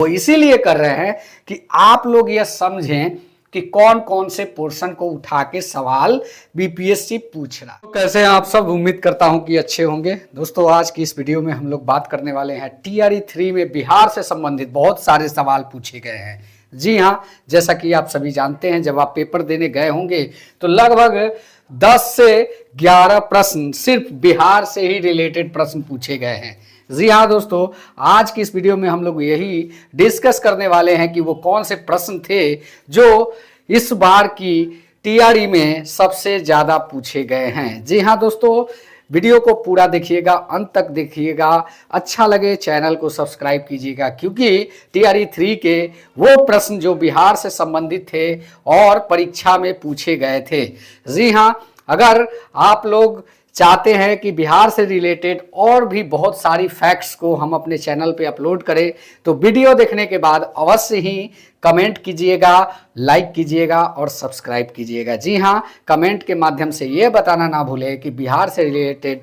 वो इसीलिए कर रहे हैं कि आप लोग यह समझें कि कौन कौन से पोर्शन को उठा के सवाल बीपीएससी पूछ रहा। तो कैसे हैं आप सब, उम्मीद करता हूं कि अच्छे होंगे। दोस्तों आज की इस वीडियो में हम लोग बात करने वाले हैं टीआरई 3 में बिहार से संबंधित बहुत सारे सवाल पूछे गए हैं। जी हाँ, जैसा कि आप सभी जानते हैं, जब आप पेपर देने गए होंगे तो लगभग 10 से 11 प्रश्न सिर्फ बिहार से ही रिलेटेड प्रश्न पूछे गए हैं। जी हाँ दोस्तों, आज की इस वीडियो में हम लोग यही डिस्कस करने वाले हैं कि वो कौन से प्रश्न थे जो इस बार की टीआरई में सबसे ज़्यादा पूछे गए हैं। जी हाँ दोस्तों, वीडियो को पूरा देखिएगा, अंत तक देखिएगा। अच्छा लगे चैनल को सब्सक्राइब कीजिएगा, क्योंकि टीआरई 3 के वो प्रश्न जो बिहार से संबंधित थे और परीक्षा में पूछे गए थे। जी हाँ, अगर आप लोग चाहते हैं कि बिहार से रिलेटेड और भी बहुत सारी फैक्ट्स को हम अपने चैनल पे अपलोड करें, तो वीडियो देखने के बाद अवश्य ही कमेंट कीजिएगा, लाइक कीजिएगा और सब्सक्राइब कीजिएगा। जी हाँ, कमेंट के माध्यम से ये बताना ना भूलें कि बिहार से रिलेटेड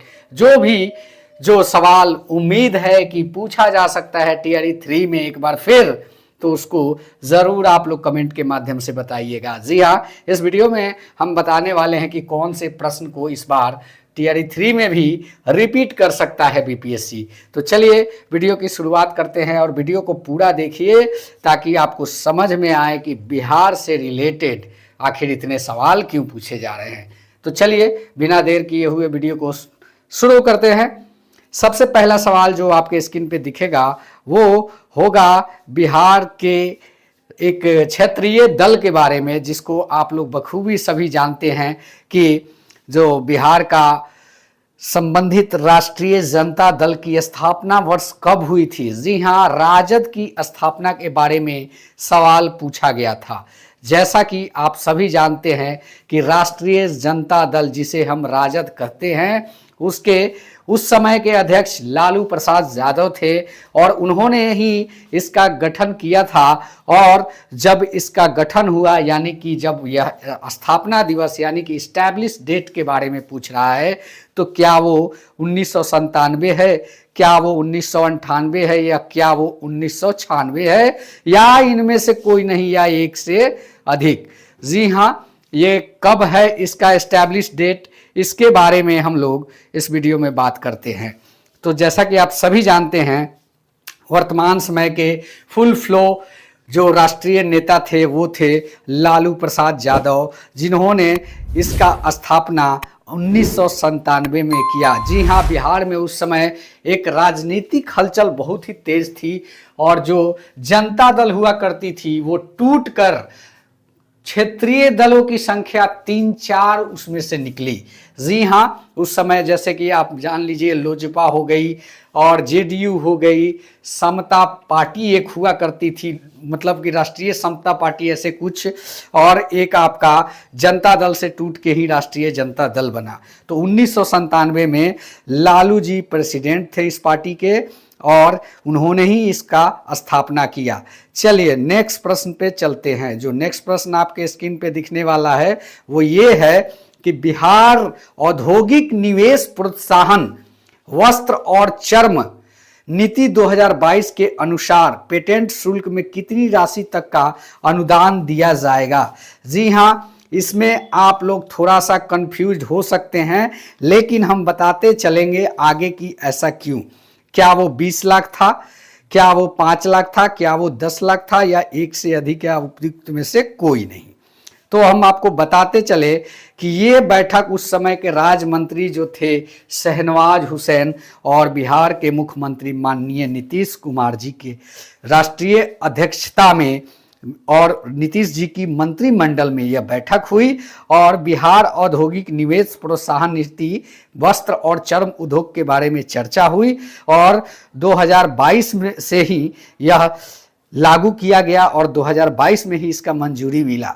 जो सवाल उम्मीद है कि पूछा जा सकता है टीआरई 3 में एक बार फिर, तो उसको ज़रूर आप लोग कमेंट के माध्यम से बताइएगा। जी हाँ, इस वीडियो में हम बताने वाले हैं कि कौन से प्रश्न को इस बार टीआरई 3 में भी रिपीट कर सकता है बीपीएससी। तो चलिए वीडियो की शुरुआत करते हैं और वीडियो को पूरा देखिए ताकि आपको समझ में आए कि बिहार से रिलेटेड आखिर इतने सवाल क्यों पूछे जा रहे हैं। तो चलिए बिना देर किए हुए वीडियो को शुरू करते हैं। सबसे पहला सवाल जो आपके स्क्रीन पे दिखेगा वो होगा बिहार के एक क्षेत्रीय दल के बारे में, जिसको आप लोग बखूबी सभी जानते हैं कि जो बिहार का संबंधित राष्ट्रीय जनता दल की स्थापना वर्ष कब हुई थी। जी हाँ, राजद की स्थापना के बारे में सवाल पूछा गया था। जैसा कि आप सभी जानते हैं कि राष्ट्रीय जनता दल, जिसे हम राजद कहते हैं, उसके उस समय के अध्यक्ष लालू प्रसाद यादव थे और उन्होंने ही इसका गठन किया था। और जब इसका गठन हुआ, यानी कि जब यह स्थापना दिवस यानी कि इस्टेब्लिश डेट के बारे में पूछ रहा है, तो क्या वो 1997 है, क्या वो 1998 है, या क्या वो 1996 है, या इनमें से कोई नहीं, या एक से अधिक। जी हाँ, ये कब है इसका एस्टैब्लिश डेट, इसके बारे में हम लोग इस वीडियो में बात करते हैं। तो जैसा कि आप सभी जानते हैं, वर्तमान समय के फुल फ्लो जो राष्ट्रीय नेता थे वो थे लालू प्रसाद यादव, जिन्होंने इसका स्थापना 1997 में किया। जी हाँ, बिहार में उस समय एक राजनीतिक हलचल बहुत ही तेज थी और जो जनता दल हुआ करती थी वो टूट कर क्षेत्रीय दलों की संख्या 3-4 उसमें से निकली। जी हाँ, उस समय जैसे कि आप जान लीजिए, लोजपा हो गई और जेडीयू हो गई, समता पार्टी एक हुआ करती थी, मतलब कि राष्ट्रीय समता पार्टी ऐसे कुछ, और एक आपका जनता दल से टूट के ही राष्ट्रीय जनता दल बना। तो 1997 में लालू जी प्रेसिडेंट थे इस पार्टी के और उन्होंने ही इसका स्थापना किया। चलिए नेक्स्ट प्रश्न पे चलते हैं। जो नेक्स्ट प्रश्न आपके स्क्रीन पे दिखने वाला है वो ये है कि बिहार औद्योगिक निवेश प्रोत्साहन वस्त्र और चर्म नीति 2022 के अनुसार पेटेंट शुल्क में कितनी राशि तक का अनुदान दिया जाएगा। जी हाँ, इसमें आप लोग थोड़ा सा कंफ्यूज हो सकते हैं, लेकिन हम बताते चलेंगे आगे कि ऐसा क्यों। क्या वो 20 लाख था, क्या वो 5 लाख था, क्या वो 10 लाख था, या एक से अधिक, या उपयुक्त में से कोई नहीं। तो हम आपको बताते चले कि ये बैठक उस समय के राज्य मंत्री जो थे शहनवाज हुसैन और बिहार के मुख्यमंत्री माननीय नीतीश कुमार जी के राष्ट्रीय अध्यक्षता में और नीतीश जी की मंत्रिमंडल में यह बैठक हुई और बिहार औद्योगिक निवेश प्रोत्साहन नीति वस्त्र और चर्म उद्योग के बारे में चर्चा हुई और 2022 में से ही यह लागू किया गया और 2022 में ही इसका मंजूरी मिला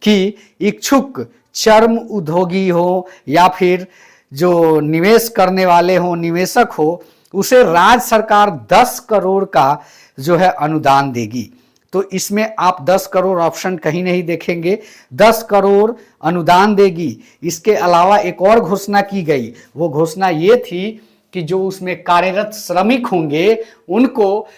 कि इच्छुक चर्म उद्योगी हो या फिर जो निवेश करने वाले हो, निवेशक हो, उसे राज्य सरकार 10 करोड़ का जो है अनुदान देगी। तो इसमें आप 10 करोड़ ऑप्शन कहीं नहीं देखेंगे, 10 करोड़ अनुदान देगी। इसके अलावा एक और घोषणा की गई, वो घोषणा ये थी कि जो उसमें कार्यरत श्रमिक होंगे उनको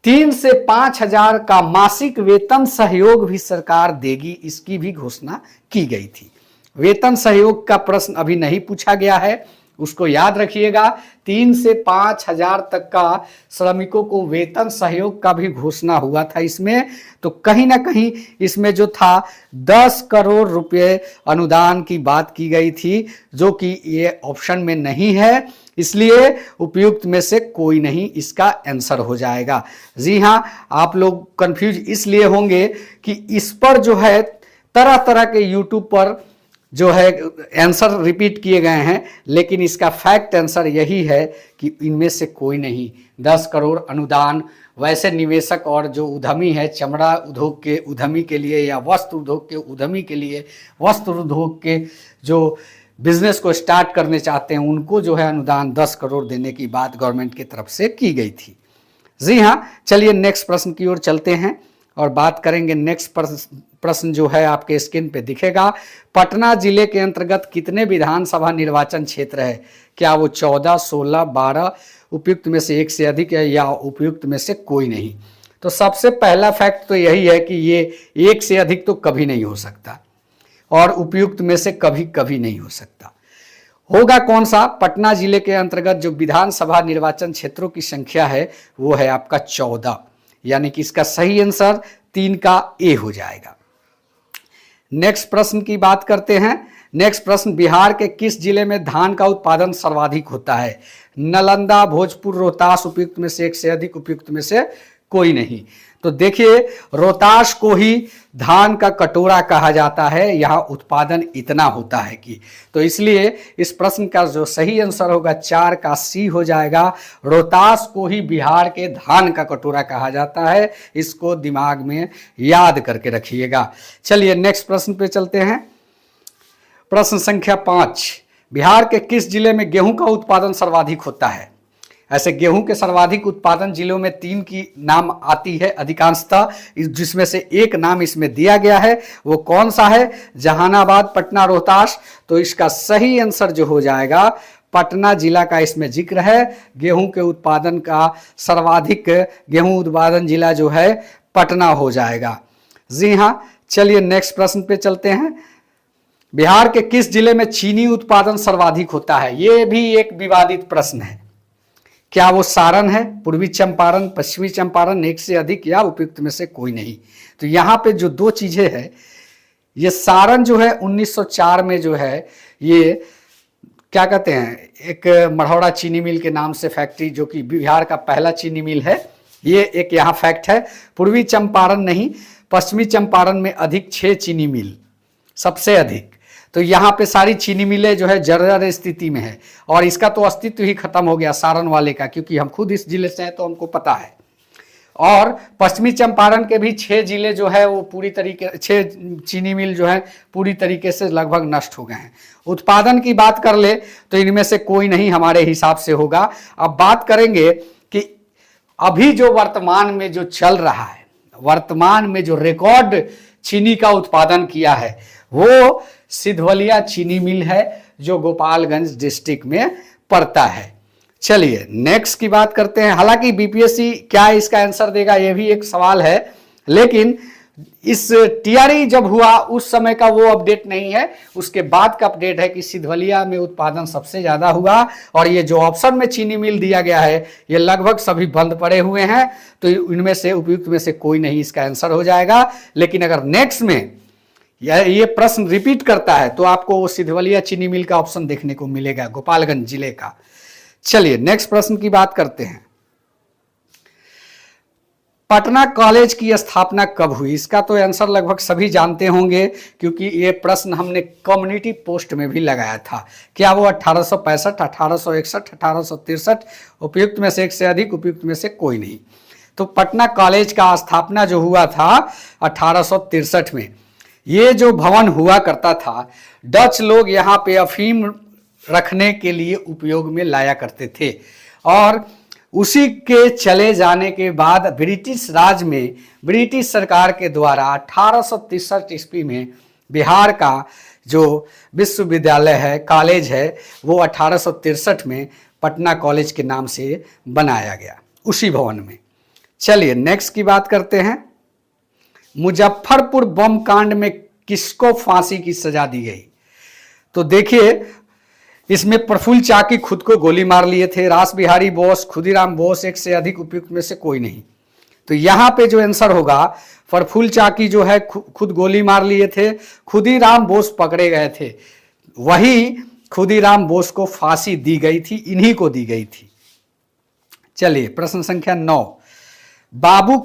3 से 5 हजार का मासिक वेतन सहयोग भी सरकार देगी, इसकी भी घोषणा की गई थी। वेतन सहयोग का प्रश्न अभी नहीं पूछा गया है, उसको याद रखिएगा। 3 से 5 हजार तक का श्रमिकों को वेतन सहयोग का भी घोषणा हुआ था इसमें। तो कहीं ना कहीं इसमें जो था 10 करोड़ रुपए अनुदान की बात की गई थी, जो कि ये ऑप्शन में नहीं है, इसलिए उपयुक्त में से कोई नहीं इसका आंसर हो जाएगा। जी हाँ, आप लोग कंफ्यूज इसलिए होंगे कि इस पर जो है तरह तरह के यूट्यूब पर जो है आंसर रिपीट किए गए हैं, लेकिन इसका फैक्ट आंसर यही है कि इनमें से कोई नहीं। 10 करोड़ अनुदान वैसे निवेशक और जो उद्यमी है, चमड़ा उद्योग के उद्यमी के लिए या वस्त्र उद्योग के उद्यमी के लिए, वस्त्र उद्योग के जो बिजनेस को स्टार्ट करने चाहते हैं, उनको जो है अनुदान 10 करोड़ देने की बात गवर्नमेंट की तरफ से की गई थी। जी हाँ, चलिए नेक्स्ट प्रश्न की ओर चलते हैं और बात करेंगे। नेक्स्ट प्रश्न जो है आपके स्क्रीन पे दिखेगा। पटना जिले के अंतर्गत कितने विधानसभा निर्वाचन क्षेत्र है? क्या वो 14, 16, 12 उपयुक्त में से एक से अधिक है या उपयुक्त में से कोई नहीं? तो सबसे पहला फैक्ट तो यही है कि ये एक से अधिक तो कभी नहीं हो सकता और उपयुक्त में से कभी कभी नहीं हो सकता। होगा कौन सा? पटना जिले के अंतर्गत जो विधानसभा निर्वाचन क्षेत्रों की संख्या है वो है आपका 14, यानी कि इसका सही आंसर 3 का ए हो जाएगा। नेक्स्ट प्रश्न की बात करते हैं। नेक्स्ट प्रश्न, बिहार के किस जिले में धान का उत्पादन सर्वाधिक होता है? नालंदा, भोजपुर, रोहतास उपयुक्त में से एक से अधिक, उपयुक्त में से कोई नहीं। तो देखिए, रोहतास को ही धान का कटोरा कहा जाता है, यहाँ उत्पादन इतना होता है कि, तो इसलिए इस प्रश्न का जो सही आंसर होगा 4 का सी हो जाएगा। रोहतास को ही बिहार के धान का कटोरा कहा जाता है, इसको दिमाग में याद करके रखिएगा। चलिए नेक्स्ट प्रश्न पे चलते हैं। प्रश्न संख्या 5, बिहार के किस जिले में गेहूं का उत्पादन सर्वाधिक होता है? ऐसे गेहूं के सर्वाधिक उत्पादन जिलों में 3 की नाम आती है अधिकांशतः, जिसमें से एक नाम इसमें दिया गया है। वो कौन सा है? जहानाबाद, पटना, रोहतास। तो इसका सही आंसर जो हो जाएगा पटना जिला का इसमें जिक्र है। गेहूं के उत्पादन का सर्वाधिक गेहूं उत्पादन जिला जो है पटना हो जाएगा। जी हाँ, चलिए नेक्स्ट प्रश्न पे चलते हैं। बिहार के किस जिले में चीनी उत्पादन सर्वाधिक होता है? ये भी एक विवादित प्रश्न है। क्या वो सारण है, पूर्वी चंपारण, पश्चिमी चंपारण, एक से अधिक या उपयुक्त में से कोई नहीं? तो यहाँ पे जो 2 चीजें हैं, ये सारण जो है 1904 में जो है ये क्या कहते हैं, एक मढ़ौरा चीनी मिल के नाम से फैक्ट्री, जो कि बिहार का पहला चीनी मिल है, ये एक यहाँ फैक्ट है। पूर्वी चंपारण नहीं, पश्चिमी चंपारण में अधिक 6 चीनी मिल, सबसे अधिक। तो यहाँ पे सारी चीनी मिलें जो है जर्जर स्थिति में है, और इसका तो अस्तित्व ही खत्म हो गया सारण वाले का, क्योंकि हम खुद इस जिले से हैं तो हमको पता है। और पश्चिमी चंपारण के भी 6 जिले जो है वो पूरी तरीके 6 चीनी मिल जो है पूरी तरीके से लगभग नष्ट हो गए हैं। उत्पादन की बात कर ले तो इनमें से कोई नहीं हमारे हिसाब से होगा। अब बात करेंगे कि अभी जो वर्तमान में जो चल रहा है, वर्तमान में जो रिकॉर्ड चीनी का उत्पादन किया है वो सिधवलिया चीनी मिल है, जो गोपालगंज डिस्ट्रिक्ट में पड़ता है। चलिए नेक्स्ट की बात करते हैं। हालांकि बीपीएससी क्या इसका आंसर देगा ये भी एक सवाल है, लेकिन इस टीआरई जब हुआ उस समय का वो अपडेट नहीं है, उसके बाद का अपडेट है कि सिधवलिया में उत्पादन सबसे ज्यादा हुआ, और ये जो ऑप्शन में चीनी मिल दिया गया है ये लगभग सभी बंद पड़े हुए हैं। तो इनमें से उपयुक्त में से कोई नहीं इसका आंसर हो जाएगा। लेकिन अगर नेक्स्ट में ये प्रश्न रिपीट करता है तो आपको वो सिधवलिया चीनी मिल का ऑप्शन देखने को मिलेगा, गोपालगंज जिले का। चलिए नेक्स्ट प्रश्न की बात करते हैं। पटना कॉलेज की स्थापना कब हुई? इसका तो आंसर लगभग सभी जानते होंगे, क्योंकि ये प्रश्न हमने कम्युनिटी पोस्ट में भी लगाया था। क्या वो 1865, 1861, 1863? उपयुक्त में से एक से अधिक, उपयुक्त में से कोई नहीं। तो पटना कॉलेज का स्थापना जो हुआ था 1863 में। ये जो भवन हुआ करता था, डच लोग यहाँ पे अफीम रखने के लिए उपयोग में लाया करते थे, और उसी के चले जाने के बाद ब्रिटिश राज में ब्रिटिश सरकार के द्वारा 1863 ईस्वी में बिहार का जो विश्वविद्यालय है, कॉलेज है, वो 1863 में पटना कॉलेज के नाम से बनाया गया, उसी भवन में। चलिए नेक्स्ट की बात करते हैं। मुजफ्फरपुर बम कांड में किसको फांसी की सजा दी गई? तो देखिए, इसमें प्रफुल्ल चाकी खुद को गोली मार लिए थे, रास बिहारी बोस, खुदीराम बोस, एक से अधिक उपयुक्त में से कोई नहीं। तो यहां पे जो आंसर होगा, प्रफुल्ल चाकी जो है खुद गोली मार लिए थे, खुदीराम बोस पकड़े गए थे, वही खुदीराम बोस को फांसी दी गई थी, इन्हीं को दी गई थी। चलिए प्रश्न संख्या 9, बाबू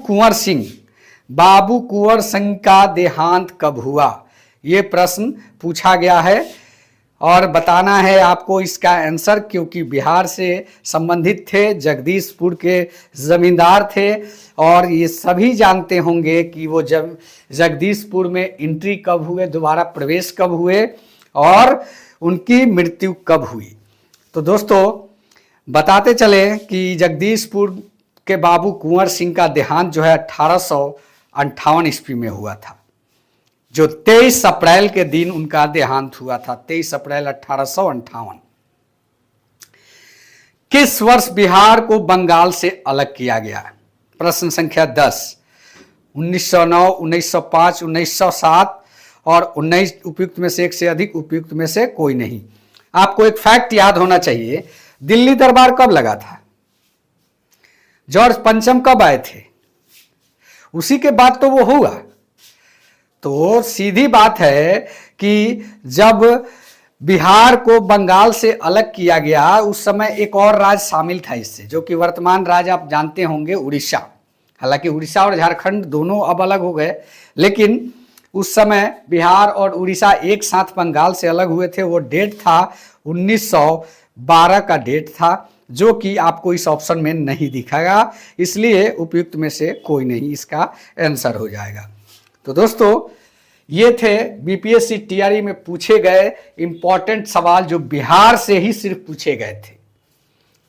कुंवर सिंह का देहांत कब हुआ? यह प्रश्न पूछा गया है और बताना है आपको इसका आंसर, क्योंकि बिहार से संबंधित थे, जगदीशपुर के जमींदार थे और ये सभी जानते होंगे कि वो जब जगदीशपुर में एंट्री कब हुए, दोबारा प्रवेश कब हुए और उनकी मृत्यु कब हुई। तो दोस्तों बताते चले कि जगदीशपुर के बाबू कुंवर सिंह का देहांत जो है 1858 ईस्वी में हुआ था, जो 23 अप्रैल के दिन उनका देहांत हुआ था, 23 अप्रैल 1858। किस वर्ष बिहार को बंगाल से अलग किया गया? प्रश्न संख्या 10, 1909, 1905, 1907 और 19 उपयुक्त में से एक से अधिक उपयुक्त में से कोई नहीं। आपको एक फैक्ट याद होना चाहिए, दिल्ली दरबार कब लगा था? जॉर्ज पंचम कब आए थे? उसी के बाद तो वो हुआ। तो सीधी बात है कि जब बिहार को बंगाल से अलग किया गया, उस समय एक और राज्य शामिल था इससे, जो कि वर्तमान राज्य आप जानते होंगे उड़ीसा। हालांकि उड़ीसा और झारखंड दोनों अब अलग हो गए, लेकिन उस समय बिहार और उड़ीसा एक साथ बंगाल से अलग हुए थे। वो डेट था 1912 का डेट था, जो कि आपको इस ऑप्शन में नहीं दिखेगा, इसलिए उपयुक्त में से कोई नहीं इसका आंसर हो जाएगा। तो दोस्तों ये थे बीपीएससी टीआरई में पूछे गए इंपॉर्टेंट सवाल, जो बिहार से ही सिर्फ पूछे गए थे।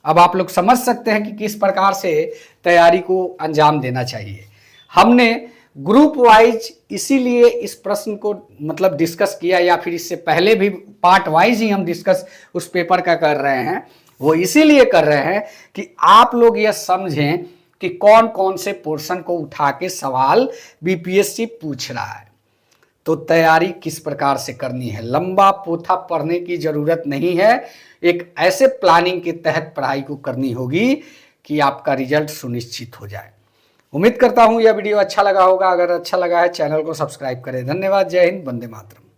अब आप लोग समझ सकते हैं कि किस प्रकार से तैयारी को अंजाम देना चाहिए। हमने ग्रुप वाइज इसीलिए इस प्रश्न को मतलब डिस्कस किया, या फिर इससे पहले भी पार्ट वाइज ही हम डिस्कस उस पेपर का कर रहे हैं। वो इसीलिए कर रहे हैं कि आप लोग यह समझें कि कौन कौन से पोर्शन को उठा के सवाल बीपीएससी पूछ रहा है, तो तैयारी किस प्रकार से करनी है। लंबा पोथा पढ़ने की जरूरत नहीं है, एक ऐसे प्लानिंग के तहत पढ़ाई को करनी होगी कि आपका रिजल्ट सुनिश्चित हो जाए। उम्मीद करता हूं यह वीडियो अच्छा लगा होगा। अगर अच्छा लगा है चैनल को सब्सक्राइब करें। धन्यवाद। जय हिंद। वंदे मातरम।